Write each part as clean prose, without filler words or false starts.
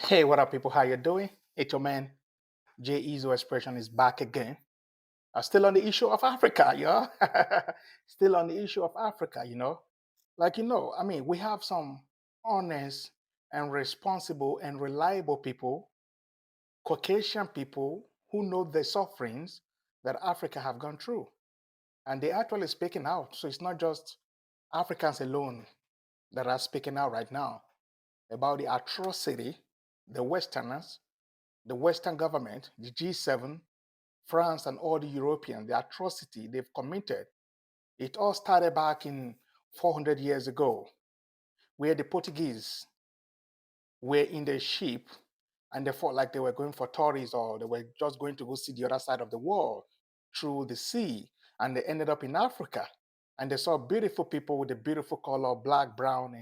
Hey, what up, people? How you doing? It's your man Jay Ezo Expression is back again. Still on the issue of Africa, yeah. Still on the issue of Africa, we have some honest and responsible and reliable people, Caucasian people who know the sufferings that Africa have gone through, and they actually speaking out. So it's not just Africans alone that are speaking out right now about the atrocity the Westerners, the Western government, the G7, France, and all the Europeans, the atrocity they've committed. It all started back in 400 years ago, where the Portuguese were in their ship and they felt like they were going for tourists or they were just going to go see the other side of the world through the sea. And they ended up in Africa. And they saw beautiful people with a beautiful color, black, brown,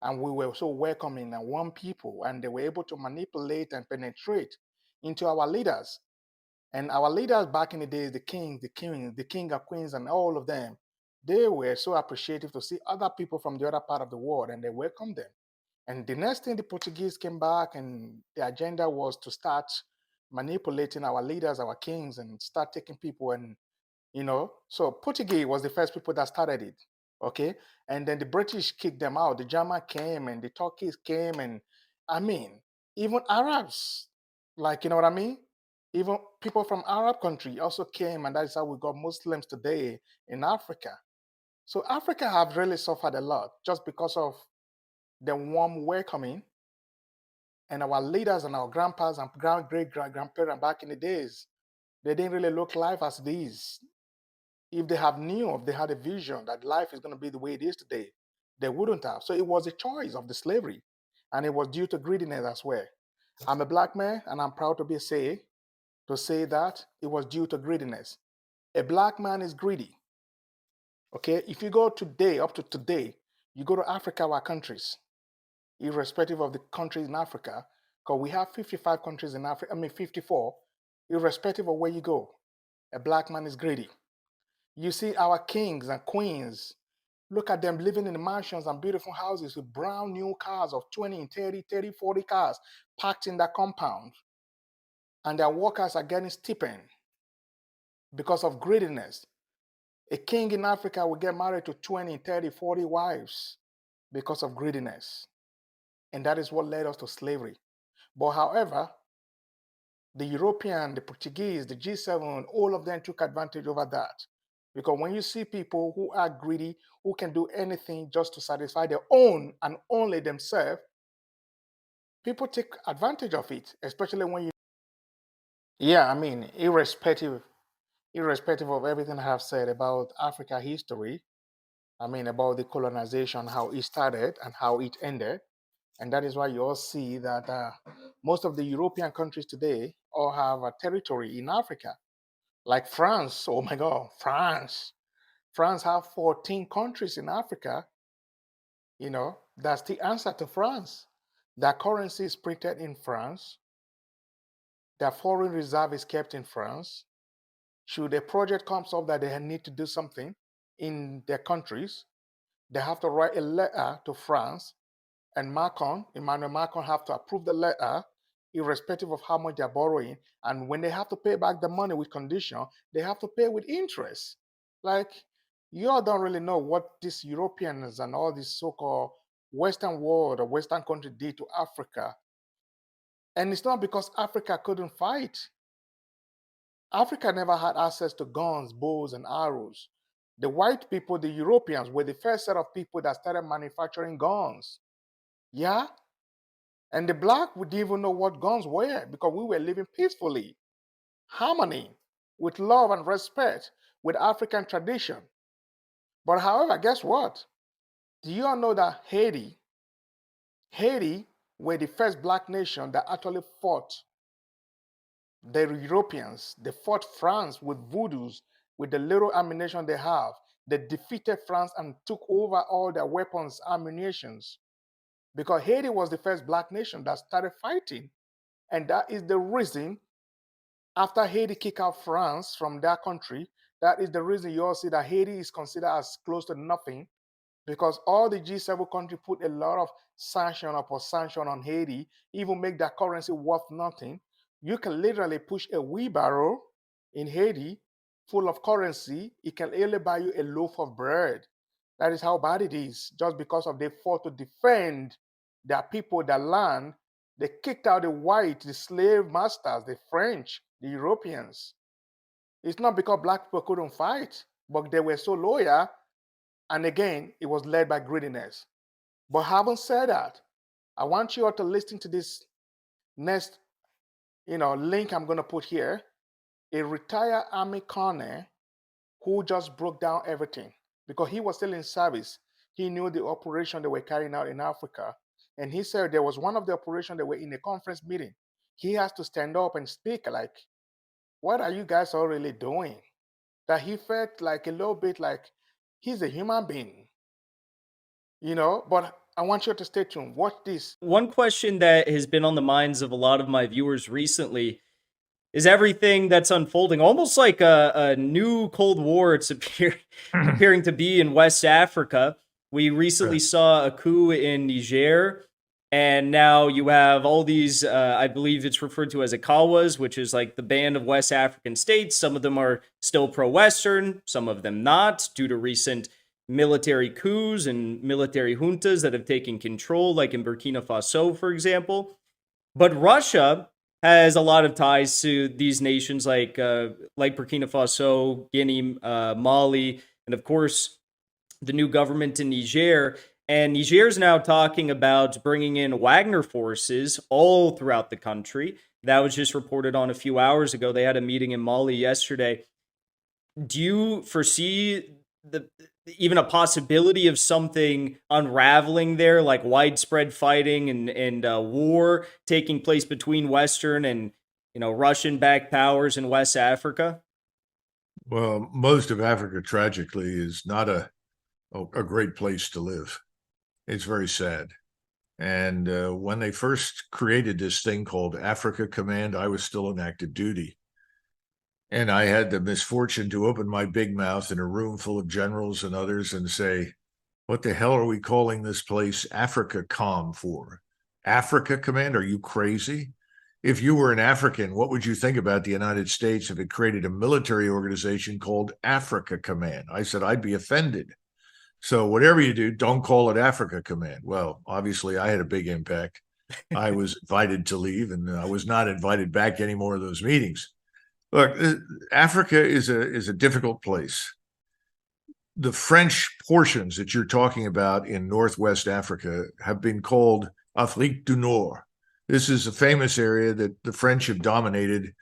and we were so welcoming and warm people. And they were able to manipulate and penetrate into our leaders. And our leaders back in the days, the king and queens, and all of them, they were so appreciative to see other people from the other part of the world, and they welcomed them. And the next thing, the Portuguese came back, and the agenda was to start manipulating our leaders, our kings, and start taking people. And so Portuguese was the first people that started it. Okay, and then the British kicked them out. The German came, and the Turkish came, and I mean, even Arabs, like you know what I mean. Even people from Arab country also came, and that is how we got Muslims today in Africa. So Africa have really suffered a lot just because of the warm welcoming and our leaders and our grandpas and great grandparents back in the days. They didn't really look life as it is. If they have knew, if they had a vision that life is going to be the way it is today, they wouldn't have. So it was a choice of the slavery, and it was due to greediness as well. I'm a black man, and I'm proud to say that it was due to greediness. A black man is greedy. Okay, if you go today, up to today, you go to Africa, our countries, irrespective of the countries in Africa, because we have 55 countries in Africa, 54, irrespective of where you go, a black man is greedy. You see our kings and queens, look at them living in the mansions and beautiful houses with brand new cars of 20, 30, 40 cars packed in their compound. And their workers are getting stipend because of greediness. A king in Africa will get married to 20, 30, 40 wives because of greediness. And that is what led us to slavery. But however, the European, the Portuguese, the G7, all of them took advantage over that. Because when you see people who are greedy, who can do anything just to satisfy their own and only themselves, people take advantage of it, especially when you. Yeah, I mean, irrespective of everything I have said about Africa history, I mean, about the colonization, how it started and how it ended. And that is why you all see that most of the European countries today all have a territory in Africa. Like France, oh my God, France. France have 14 countries in Africa. That's the answer to France. Their currency is printed in France. Their foreign reserve is kept in France. Should a project comes up that they need to do something in their countries, they have to write a letter to France, and Emmanuel Macron, have to approve the letter, irrespective of how much they're borrowing. And when they have to pay back the money with condition, they have to pay with interest. Like, you all don't really know what these Europeans and all this so-called Western world or Western country did to Africa. And it's not because Africa couldn't fight. Africa never had access to guns, bows, and arrows. The white people, the Europeans, were the first set of people that started manufacturing guns. Yeah? And the black, we didn't even know what guns were because we were living peacefully, harmony, with love and respect, with African tradition. But however, guess what? Do you all know that Haiti were the first black nation that actually fought the Europeans? They fought France with voodoos, with the little ammunition they have. They defeated France and took over all their weapons, ammunitions. Because Haiti was the first black nation that started fighting. And that is the reason, after Haiti kicked out France from their country, that is the reason you all see that Haiti is considered as close to nothing because all the G7 countries put a lot of sanction on Haiti, even make that currency worth nothing. You can literally push a wheelbarrow in Haiti full of currency. It can only buy you a loaf of bread. That is how bad it is. Just because of they fought to defend their people, their land, they kicked out the white, the slave masters, the French, the Europeans. It's not because black people couldn't fight, but they were so loyal. And again, it was led by greediness. But having said that, I want you all to listen to this next, link I'm going to put here. A retired Army colonel who just broke down everything because he was still in service. He knew the operation they were carrying out in Africa. And he said there was one of the operations that were in a conference meeting. He has to stand up and speak like, what are you guys all really doing? That he felt like a little bit like he's a human being, but I want you to stay tuned. Watch this. One question that has been on the minds of a lot of my viewers recently is everything that's unfolding, almost like a new Cold War it's appearing to be in West Africa. We recently saw a coup in Niger, and now you have all these, I believe it's referred to as ECOWAS, which is like the band of West African states. Some of them are still pro-Western, some of them not, due to recent military coups and military juntas that have taken control, like in Burkina Faso, for example. But Russia has a lot of ties to these nations like Burkina Faso, Guinea, Mali, and of course the new government in Niger. And Niger is now talking about bringing in Wagner forces all throughout the country. That was just reported on a few hours ago. They had a meeting in Mali yesterday. Do you foresee even a possibility of something unraveling there, like widespread fighting and war taking place between Western and Russian-backed powers in West Africa? Well, most of Africa, tragically, is not a great place to live. It's very sad. And when they first created this thing called Africa Command, I was still on active duty. And I had the misfortune to open my big mouth in a room full of generals and others and say, what the hell are we calling this place Africa Com for? Africa Command? Are you crazy? If you were an African, what would you think about the United States if it created a military organization called Africa Command? I said, I'd be offended. So whatever you do, don't call it Africa Command. Well, obviously, I had a big impact. I was invited to leave, and I was not invited back to any more of those meetings. Look, Africa is a difficult place. The French portions that you're talking about in Northwest Africa have been called Afrique du Nord. This is a famous area that the French have dominated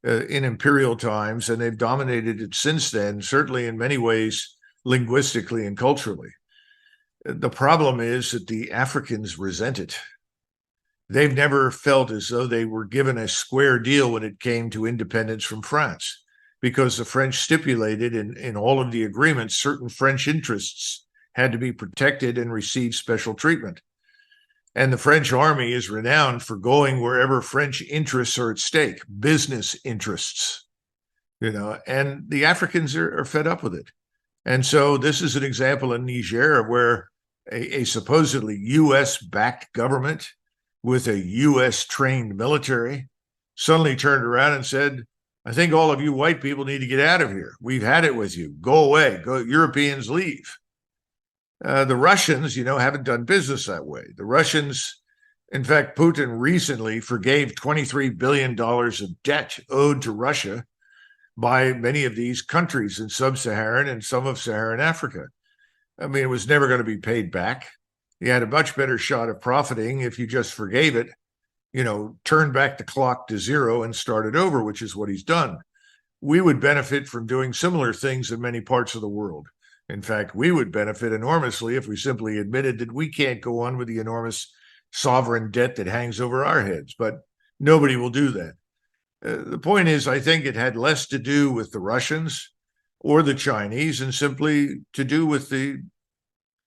in imperial times, and they've dominated it since then, certainly in many ways, linguistically and culturally. The problem is that the Africans resent it. They've never felt as though they were given a square deal when it came to independence from France, because the French stipulated in all of the agreements certain French interests had to be protected and receive special treatment. And the French army is renowned for going wherever French interests are at stake, business interests, and the Africans are fed up with it. And so this is an example in Niger where a supposedly U.S.-backed government with a U.S.-trained military suddenly turned around and said, I think all of you white people need to get out of here. We've had it with you. Go away. Go. Europeans, leave. The Russians, haven't done business that way. The Russians, in fact, Putin recently forgave $23 billion of debt owed to Russia by many of these countries in sub-Saharan and some of Saharan Africa. I mean, it was never going to be paid back. You had a much better shot of profiting if you just forgave it, turned back the clock to zero and started over, which is what he's done. We would benefit from doing similar things in many parts of the world. In fact, we would benefit enormously if we simply admitted that we can't go on with the enormous sovereign debt that hangs over our heads, but nobody will do that. The point is, I think it had less to do with the Russians or the Chinese and simply to do with the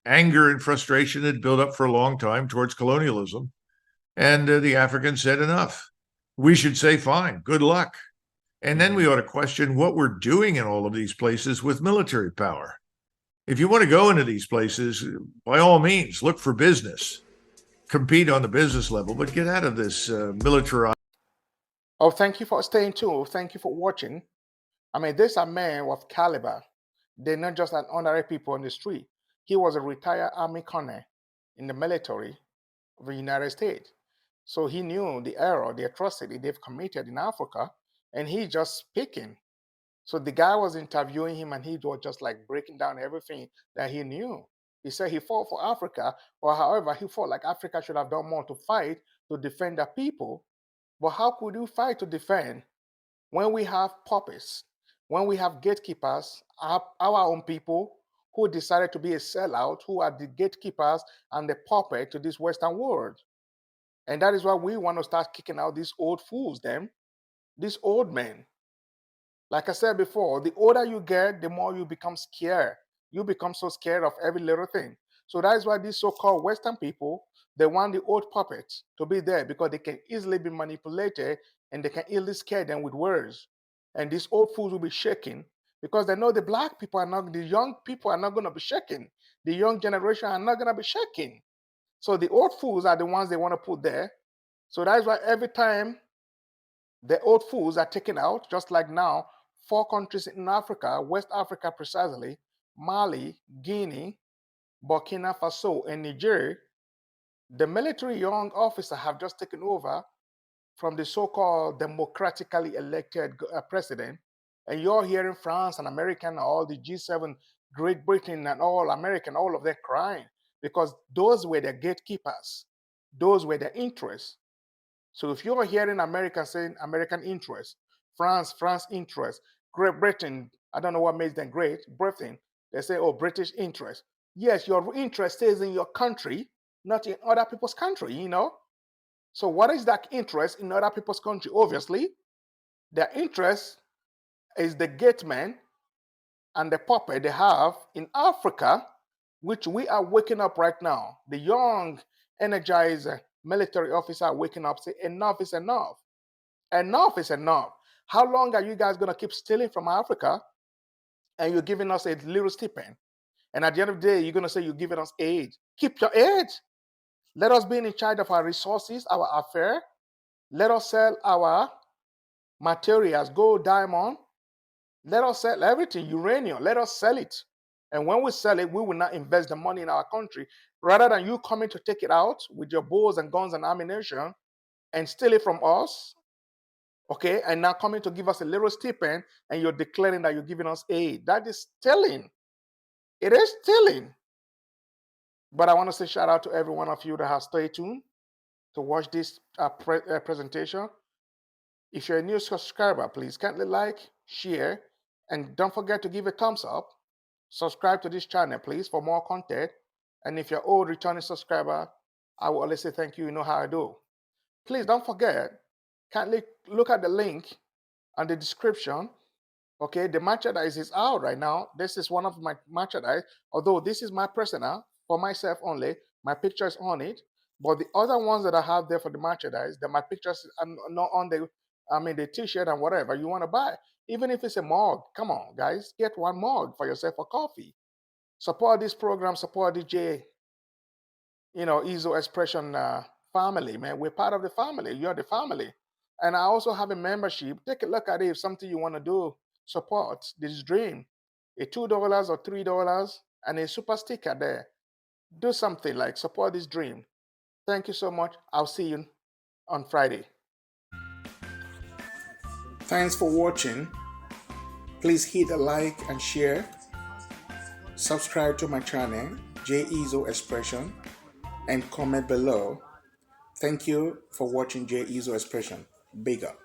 anger and frustration that built up for a long time towards colonialism. And the Africans said, enough. We should say, fine, good luck. And then we ought to question what we're doing in all of these places with military power. If you want to go into these places, by all means, look for business, compete on the business level, but get out of this militarized. Oh, thank you for staying tuned. Thank you for watching. I mean, these are men of caliber. They're not just an ordinary people on the street. He was a retired army colonel in the military of the United States. So he knew the error, the atrocity they've committed in Africa, and he just speaking. So the guy was interviewing him, and he was just like breaking down everything that he knew. He said he fought for Africa, or however, he felt like Africa should have done more to fight to defend their people. But how could you fight to defend when we have puppets, when we have gatekeepers, our own people who decided to be a sellout, who are the gatekeepers and the puppet to this Western world? And that is why we want to start kicking out these old fools, these old men. Like I said before, the older you get, the more you become scared. You become so scared of every little thing. So that is why these so-called Western people, they want the old puppets to be there because they can easily be manipulated and they can easily scare them with words. And these old fools will be shaking because they know the black people are not, the young people are not going to be shaking. The young generation are not going to be shaking. So the old fools are the ones they want to put there. So that is why every time the old fools are taken out, just like now, 4 countries in Africa, West Africa precisely, Mali, Guinea, Burkina Faso, and Niger, the military young officers have just taken over from the so-called democratically elected president. And you're hearing France and America and all the G7, Great Britain and all American, all of them crying because those were their gatekeepers. Those were their interests. So if you're hearing America saying American interest, France interest, Great Britain, I don't know what makes them Great Britain, they say, oh, British interest. Yes, your interest stays in your country, not in other people's country, you know? So what is that interest in other people's country? Obviously, their interest is the gateman and the puppet they have in Africa, which we are waking up right now. The young, energized military officer are waking up, say, enough is enough. Enough is enough. How long are you guys going to keep stealing from Africa and you're giving us a little stipend? And at the end of the day, you're going to say you're giving us aid. Keep your aid. Let us be in charge of our resources, our affair. Let us sell our materials, gold, diamond. Let us sell everything, uranium. Let us sell it. And when we sell it, we will not invest the money in our country. Rather than you coming to take it out with your bows and guns and ammunition and steal it from us, okay, and now coming to give us a little stipend and you're declaring that you're giving us aid. That is stealing. It is stealing. But I want to say shout out to every one of you that has stayed tuned to watch this presentation. If you're a new subscriber, please kindly like, share, and don't forget to give a thumbs up. Subscribe to this channel, please, for more content. And if you're old returning subscriber, I will always say thank you. You know how I do. Please don't forget, kindly look at the link on the description. Okay, the merchandise is out right now. This is one of my merchandise, although this is my personal, for myself only. My picture is on it. But the other ones that I have there for the merchandise, that my pictures are not on the t-shirt and whatever you want to buy. Even if it's a mug, come on, guys, get one mug for yourself for coffee. Support this program, support DJ, Ezo Expression family, man. We're part of the family. You're the family. And I also have a membership. Take a look at it. If something you want to do, support this dream. A $2 or $3 and a super sticker there. Do something like support this dream. Thank you so much. I'll see you on Friday. Thanks for watching. Please hit a like and share. Subscribe to my channel, J Ezo Expression, and comment below. Thank you for watching J Ezo Expression. Big up.